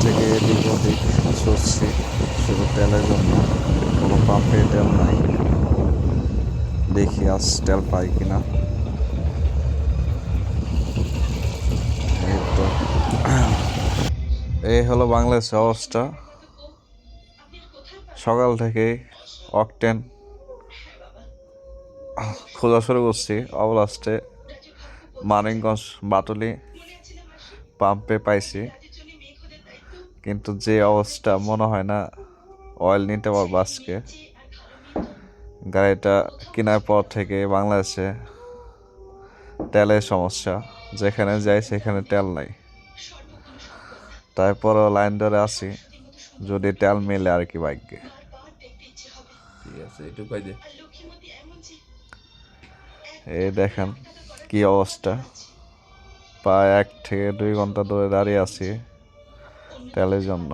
থেকে এদিক ওদিক ছুটছি শুধু তেলের জন্য। কোনো পাম্পে তেল নাই, দেখি আজ তেল পাই কিনা। এই তো এই হলো বাংলাদেশের অবস্থা। সকাল থেকেই অকটেন খোঁজা শুরু করছি। অবলাস্টে মানিকগঞ্জ বাটুলি পাম্পে পাইছি, কিন্তু যে অবস্থা মনে হয় না অয়েল নিতে পারবো আজকে। গাড়িটা কেনার পর থেকে বাংলাদেশে তেলের সমস্যা, যেখানে যাই সেখানে তেল নাই। তারপরও লাইন ধরে আছি, যদি তেল মেলে আর কি ভাগ্যে। ঠিক আছে, এটুকুই দে। এই দেখেন কি অবস্থা, প্রায় 1 থেকে 2 ঘন্টা ধরে দাঁড়িয়ে আছি তেলের জন্য।